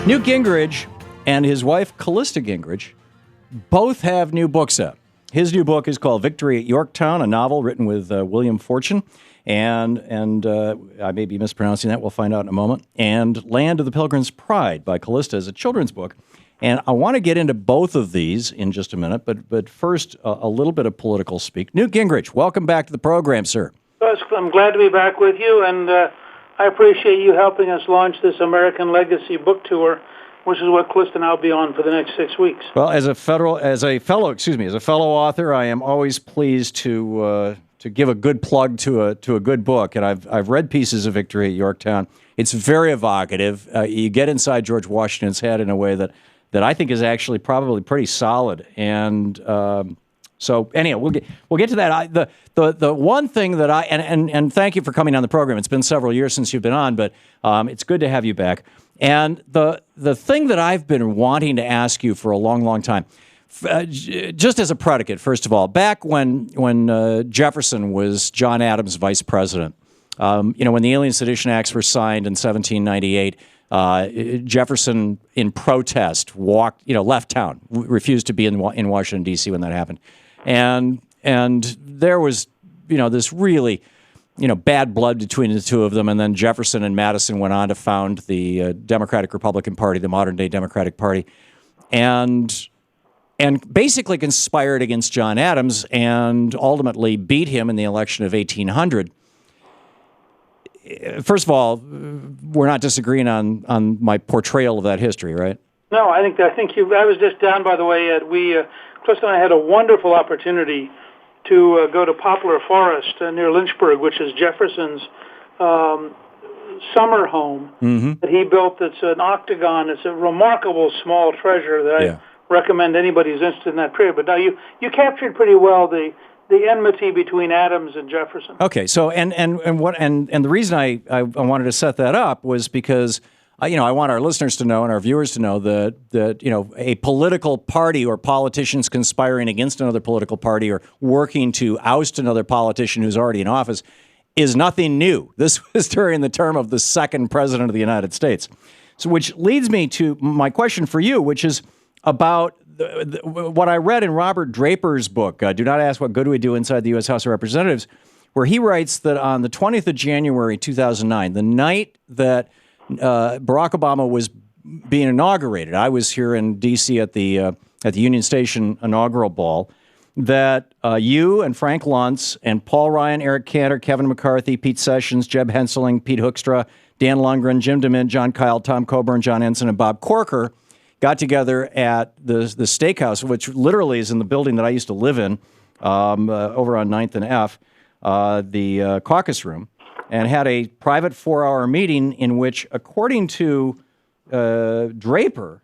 Newt Gingrich and his wife, Callista Gingrich, both have new books out. His new book is called Victory at Yorktown, a novel written with William Fortune, and I may be mispronouncing that. We'll find out in a moment. And Land of the Pilgrims Pride by Callista is a children's book. And I want to get into both of these in just a minute, but first, a little bit of political speak. Newt Gingrich, welcome back to the program, sir. I'm glad to be back with you, and I appreciate you helping us launch this American Legacy book tour, which is what Callista and I'll be on for the next 6 weeks. Well, as a fellow author, I am always pleased to give a good plug to a good book, and I've read pieces of Victory at Yorktown. It's very evocative. You get inside George Washington's head in a way that I think is actually probably pretty solid. And so anyway, we'll get to that. The one thing that and thank you for coming on the program. It's been several years since you've been on, but it's good to have you back. And the thing that I've been wanting to ask you for a long, long time, just as a predicate, first of all, back when Jefferson was John Adams' vice president, when the Alien Sedition Acts were signed in 1798, Jefferson, in protest, left town, refused to be in Washington, D.C. when that happened. And there was, this really, bad blood between the two of them. And then Jefferson and Madison went on to found the Democratic Republican Party, the modern-day Democratic Party, and basically conspired against John Adams and ultimately beat him in the election of 1800. First of all, we're not disagreeing on my portrayal of that history, right? No, I think I was just down, by the way. Chris and I had a wonderful opportunity to go to Poplar Forest near Lynchburg, which is Jefferson's summer home that he built. It's an octagon. It's a remarkable small treasure that I recommend anybody who's interested in that period. But now you captured pretty well the enmity between Adams and Jefferson. Okay, so and the reason I wanted to set that up was because I want our listeners to know and our viewers to know that a political party or politicians conspiring against another political party or working to oust another politician who's already in office is nothing new. This was during the term of the second president of the United States. So, which leads me to my question for you, which is about what I read in Robert Draper's book, Do Not Ask What Good We Do Inside the U.S. House of Representatives, where he writes that on the 20th of January, 2009, the night that Barack Obama was being inaugurated, I was here in D.C. at the Union Station inaugural ball, that you and Frank Luntz and Paul Ryan, Eric Cantor, Kevin McCarthy, Pete Sessions, Jeb Henseling, Pete Hoekstra, Dan Lundgren, Jim DeMint, John Kyle, Tom Coburn, John Ensign, and Bob Corker got together at the steakhouse, which literally is in the building that I used to live in, over on 9th and F, the Caucus Room, and had a private 4-hour meeting in which, according to Draper,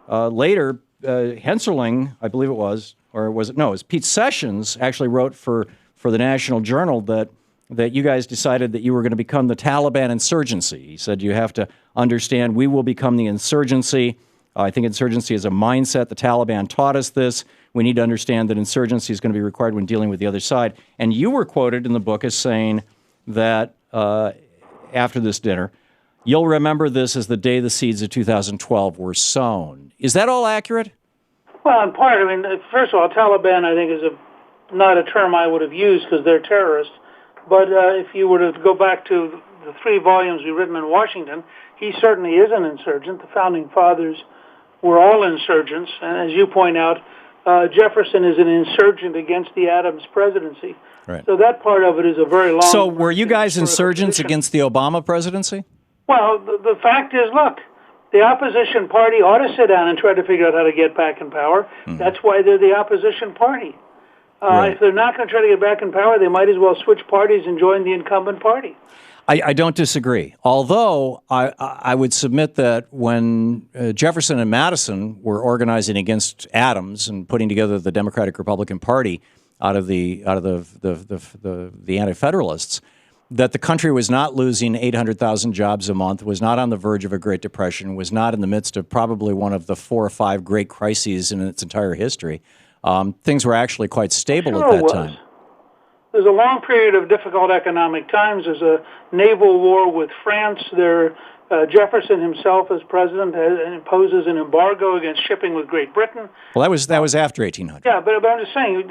later Henseling, I believe it was, or was it? No, it was Pete Sessions actually wrote for the National Journal that you guys decided that you were going to become the Taliban insurgency. He said you have to understand we will become the insurgency. I think insurgency is a mindset. The Taliban taught us this. We need to understand that insurgency is going to be required when dealing with the other side. And you were quoted in the book as saying that after this dinner, you'll remember this as the day the seeds of 2012 were sown. Is that all accurate? Well, in part. I mean, first of all, Taliban, I think, is not a term I would have used because they're terrorists. But if you were to go back to the 3 volumes we've written in Washington, he certainly is an insurgent. The Founding Fathers were all insurgents. And as you point out, Jefferson is an insurgent against the Adams presidency. Right. So that part of it is a very long... So were you guys insurgents against the Obama presidency? Well, the fact is, look, the opposition party ought to sit down and try to figure out how to get back in power. Mm-hmm. That's why they're the opposition party. Right. If they're not going to try to get back in power, they might as well switch parties and join the incumbent party. I don't disagree. Although I would submit that when Jefferson and Madison were organizing against Adams and putting together the Democratic Republican Party out of the Anti-Federalists, that the country was not losing 800,000 jobs a month, was not on the verge of a Great Depression, was not in the midst of probably one of the 4 or 5 great crises in its entire history. things were actually quite stable Sure at that was. time. There's a long period of difficult economic times. There's a naval war with France. Jefferson himself, as president, imposes an embargo against shipping with Great Britain. Well, that was after 1800. Yeah, but I'm just saying,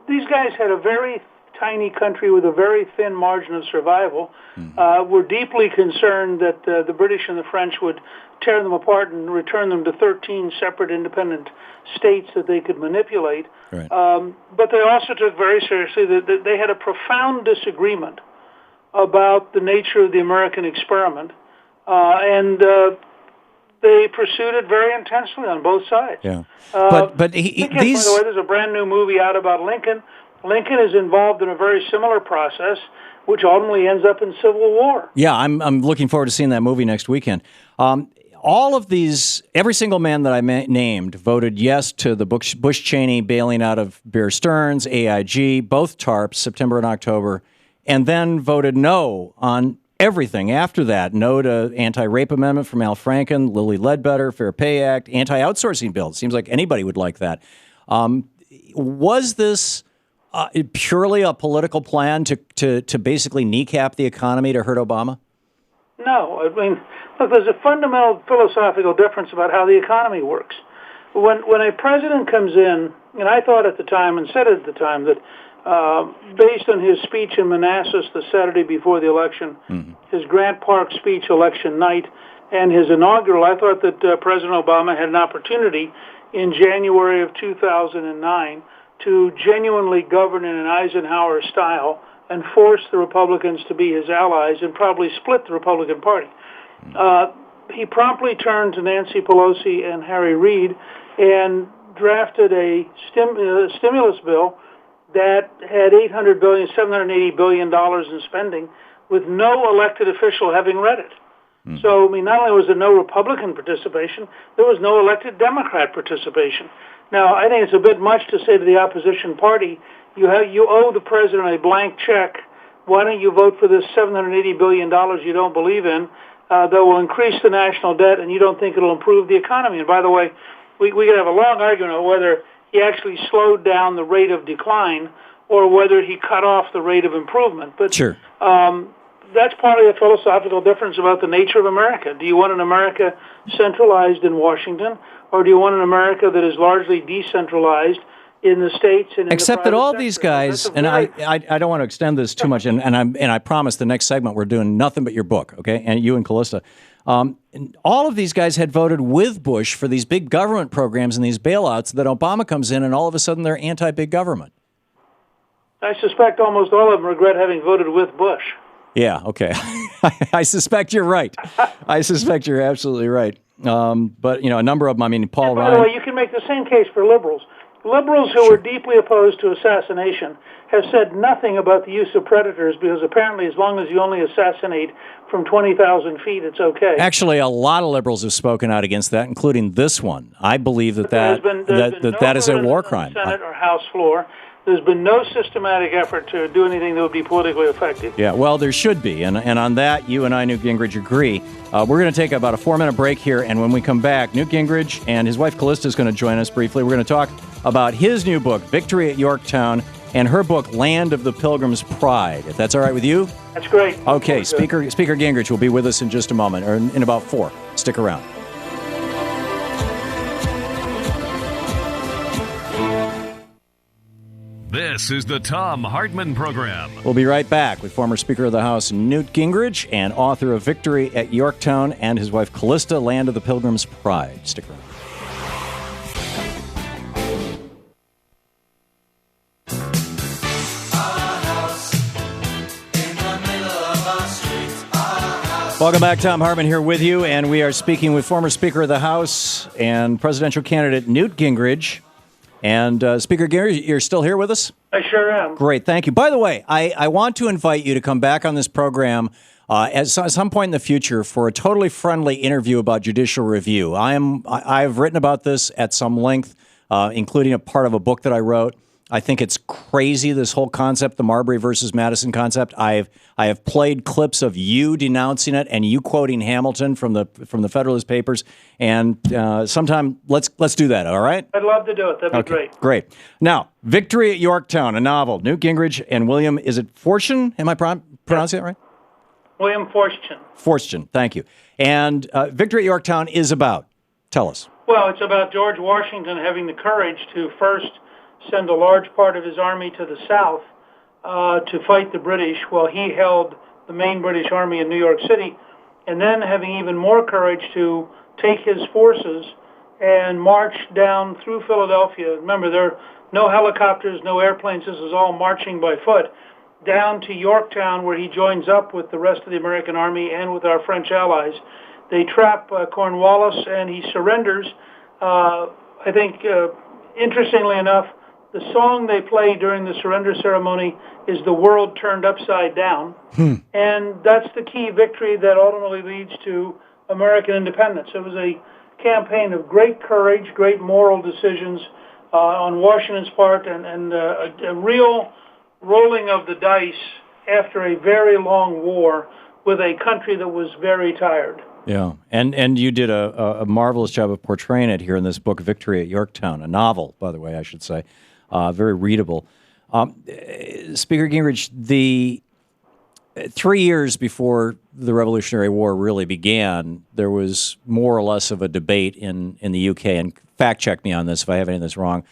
these guys had a very tiny country with a very thin margin of survival. Were deeply concerned that the British and the French would tear them apart and return them to 13 separate independent states that they could manipulate. Right. But they also took very seriously that they had a profound disagreement about the nature of the American experiment, and they pursued it very intensely on both sides. Yeah. By But the way, there's a brand new movie out about Lincoln. Lincoln is involved in a very similar process, which ultimately ends up in civil war. Yeah, I'm looking forward to seeing that movie next weekend. All of these, every single man that I named voted yes to the Bush-Cheney bailing out of Bear Stearns, AIG, both TARPs, September and October, and then voted no on everything after that. No to anti-rape amendment from Al Franken, Lilly Ledbetter, Fair Pay Act, anti-outsourcing bill. It seems like anybody would like that. Was this purely a political plan to basically kneecap the economy to hurt Obama? No. I mean, look, there's a fundamental philosophical difference about how the economy works. When a president comes in, and I thought at the time and said at the time that based on his speech in Manassas the Saturday before the election, his Grant Park speech election night, and his inaugural, I thought that President Obama had an opportunity in January of 2009 to genuinely govern in an Eisenhower style and force the Republicans to be his allies and probably split the Republican Party. He promptly turned to Nancy Pelosi and Harry Reid and drafted a stimulus bill that had $780 billion in spending with no elected official having read it. So, I mean, not only was there no Republican participation, there was no elected Democrat participation. Now, I think it's a bit much to say to the opposition party, you owe the president a blank check. Why don't you vote for this $780 billion you don't believe in that will increase the national debt and you don't think it'll improve the economy? And by the way, we could have a long argument on whether he actually slowed down the rate of decline or whether he cut off the rate of improvement. But sure. That's partly a philosophical difference about the nature of America. Do you want an America centralized in Washington, or do you want an America that is largely decentralized in the states and in Except the that all sector? these guys, and I don't want to extend this too much, and I promise the next segment we're doing nothing but your book, okay, and you and Callista. And all of these guys had voted with Bush for these big government programs and these bailouts. That Obama comes in, and all of a sudden they're anti-big government. I suspect almost all of them regret having voted with Bush. Yeah, okay. I suspect you're right. I suspect you're absolutely right. But, you know, a number of them, I mean, Paul Ryan. By the way, you can make the same case for liberals. Liberals who Sure. were deeply opposed to assassination have said nothing about the use of predators because apparently as long as you only assassinate from 20,000 feet, it's okay. Actually, a lot of liberals have spoken out against that, including this one. I believe that is a war crime. Senate or House floor. There's been no systematic effort to do anything that would be politically effective. Yeah, well, there should be. And on that, you and I, Newt Gingrich, agree. We're going to take about a 4-minute break here. And when we come back, Newt Gingrich and his wife Callista is going to join us briefly. We're going to talk about his new book, Victory at Yorktown, and her book, Land of the Pilgrims Pride. If that's all right with you? That's great. Okay, Speaker Gingrich will be with us in just a moment, or in about 4. Stick around. This is the Thom Hartmann Program. We'll be right back with former Speaker of the House Newt Gingrich and author of Victory at Yorktown and his wife Callista, Land of the Pilgrims Pride. Stick around. Welcome back. Thom Hartmann here with you, and we are speaking with former Speaker of the House and presidential candidate Newt Gingrich. And Speaker Gingrich, you're still here with us? I sure am. Great, thank you. By the way, I want to invite you to come back on this program at some point in the future for a totally friendly interview about judicial review. I've written about this at some length, including a part of a book that I wrote. I think it's crazy, this whole concept, the Marbury versus Madison concept. I have played clips of you denouncing it and you quoting Hamilton from the Federalist Papers. And sometime let's do that. All right? I'd love to do it. That'd be great. Great. Now, Victory at Yorktown, a novel. Newt Gingrich and William, is it Forstchen? Am I pronouncing it right? William Forstchen. Forstchen. Thank you. And Victory at Yorktown is about. Tell us. Well, it's about George Washington having the courage to first send a large part of his army to the south to fight the British while he held the main British army in New York City, and then having even more courage to take his forces and march down through Philadelphia. Remember, there are no helicopters, no airplanes. This is all marching by foot down to Yorktown, where he joins up with the rest of the American army and with our French allies. They trap Cornwallis, and he surrenders. I think, interestingly enough, the song they play during the surrender ceremony is "The World Turned Upside Down," and that's the key victory that ultimately leads to American independence. It was a campaign of great courage, great moral decisions on Washington's part, and a real rolling of the dice after a very long war with a country that was very tired. Yeah, and you did a marvelous job of portraying it here in this book, Victory at Yorktown, a novel, by the way, I should say. Very readable. Speaker Gingrich, the 3 years before the Revolutionary War really began, there was more or less of a debate in the UK, and fact check me on this if I have any of this wrong,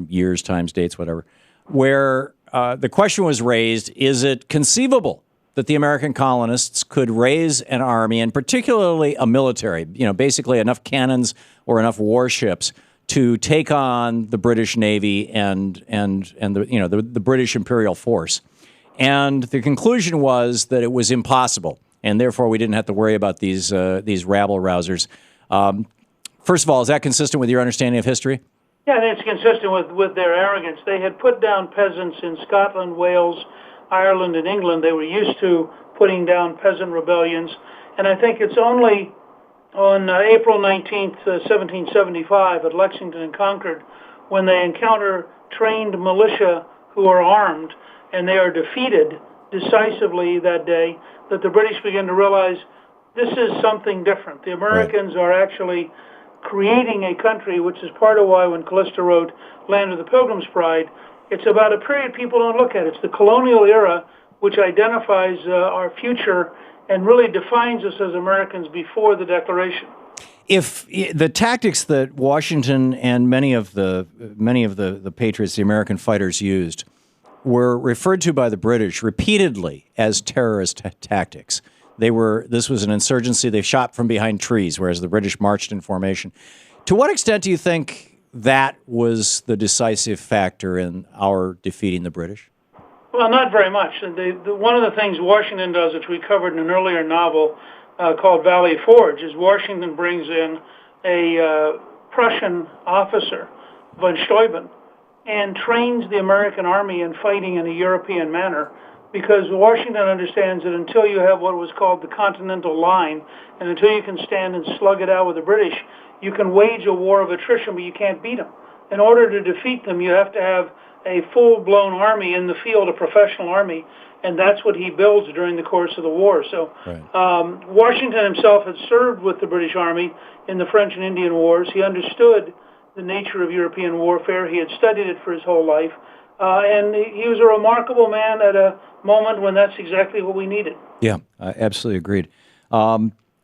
years, times, dates, whatever, where the question was raised, is it conceivable that the American colonists could raise an army, and particularly a military, basically enough cannons or enough warships to take on the British Navy and the British imperial force. And the conclusion was that it was impossible, and therefore we didn't have to worry about these rabble-rousers. First of all, is that consistent with your understanding of history? Yeah, it's consistent with their arrogance. They had put down peasants in Scotland, Wales, Ireland, and England. They were used to putting down peasant rebellions, and I think it's only on April 19th, 1775, at Lexington and Concord, when they encounter trained militia who are armed, and they are defeated decisively that day, that the British begin to realize this is something different. The Americans are actually creating a country, which is part of why when Callista wrote Land of the Pilgrims Pride, it's about a period people don't look at. It's the colonial era, which identifies our future and really defines us as Americans before the Declaration. If the tactics that Washington and many of the patriots, the American fighters, used were referred to by the British repeatedly as terrorist tactics. This was an insurgency. They shot from behind trees, whereas the British marched in formation. To what extent do you think that was the decisive factor in our defeating the British? Well, not very much. One of the things Washington does, which we covered in an earlier novel called Valley Forge, is Washington brings in a Prussian officer, von Steuben, and trains the American army in fighting in a European manner, because Washington understands that until you have what was called the Continental Line, and until you can stand and slug it out with the British, you can wage a war of attrition, but you can't beat them. In order to defeat them, you have to have a full-blown army in the field, a professional army, and that's what he builds during the course of the war. So Washington himself had served with the British Army in the French and Indian Wars. He understood the nature of European warfare. He had studied it for his whole life, and he was a remarkable man at a moment when that's exactly what we needed. Yeah, I absolutely agreed.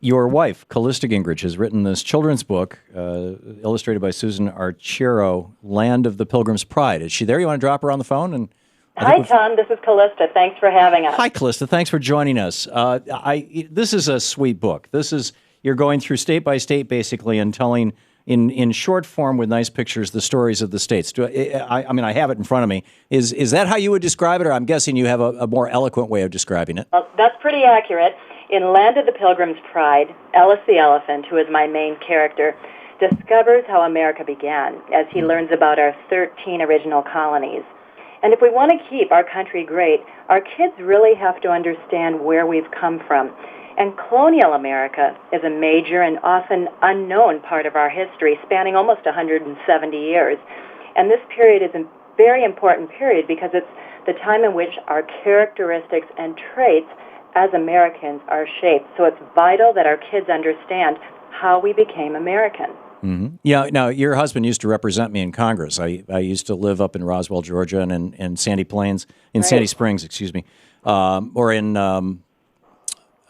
Your wife, Callista Gingrich, has written this children's book, illustrated by Susan Archero, Land of the Pilgrims Pride. Is she there? You want to drop her on the phone? And Hi, Tom. This is Callista. Thanks for having us. Hi, Callista. Thanks for joining us. This is a sweet book. You're going through state by state, basically, and telling in short form with nice pictures the stories of the states. I mean, I have it in front of me. Is that how you would describe it, or I'm guessing you have a more eloquent way of describing it? Well, that's pretty accurate. In Land of the Pilgrims Pride, Ellis the elephant, who is my main character, discovers how America began as he learns about our 13 original colonies. And if we want to keep our country great, our kids really have to understand where we've come from. And colonial America is a major and often unknown part of our history, spanning almost 170 years. And this period is very important period because it's the time in which our characteristics and traits as Americans are shaped. So it's vital that our kids understand how we became American. Mm-hmm. Yeah. Now, your husband used to represent me in Congress. I used to live up in Roswell, Georgia, and in Sandy Plains, in Right. Sandy Springs, excuse me, or in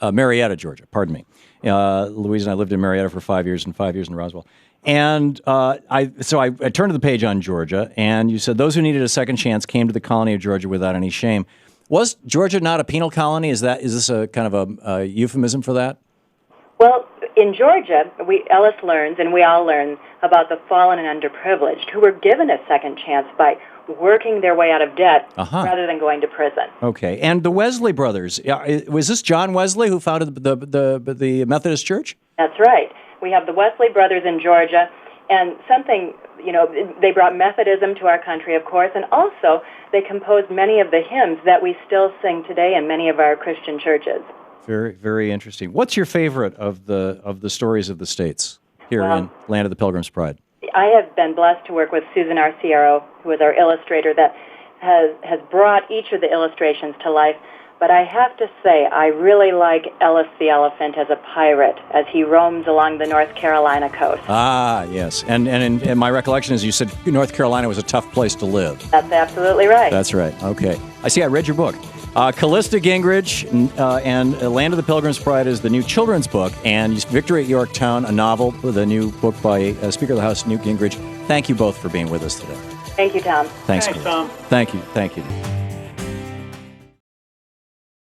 Marietta, Georgia. Pardon me. Louise and I lived in Marietta for 5 years and 5 years in Roswell. And I turned to the page on Georgia, and you said those who needed a second chance came to the colony of Georgia without any shame. Was Georgia not a penal colony? Is this a kind of a euphemism for that? Well, in Georgia, Ellis learns, and we all learn, about the fallen and underprivileged who were given a second chance by working their way out of debt rather than going to prison. Okay. And the Wesley brothers, was this John Wesley who founded the Methodist Church? That's right. We have the Wesley brothers in Georgia, and something, they brought Methodism to our country, of course, and also they composed many of the hymns that we still sing today in many of our Christian churches. Very, very interesting. What's your favorite of the stories of the states here in Land of the Pilgrims Pride? I have been blessed to work with Susan Arciero, who is our illustrator that has brought each of the illustrations to life. But I have to say, I really like Ellis the Elephant as a pirate as he roams along the North Carolina coast. Ah, yes. And my recollection is you said North Carolina was a tough place to live. That's absolutely right. That's right. Okay. I see. I read your book. Callista Gingrich and Land of the Pilgrims Pride is the new children's book, and Victory at Yorktown, a novel, the new book by Speaker of the House, Newt Gingrich. Thank you both for being with us today. Thank you, Tom. Thanks, Tom. Thank you.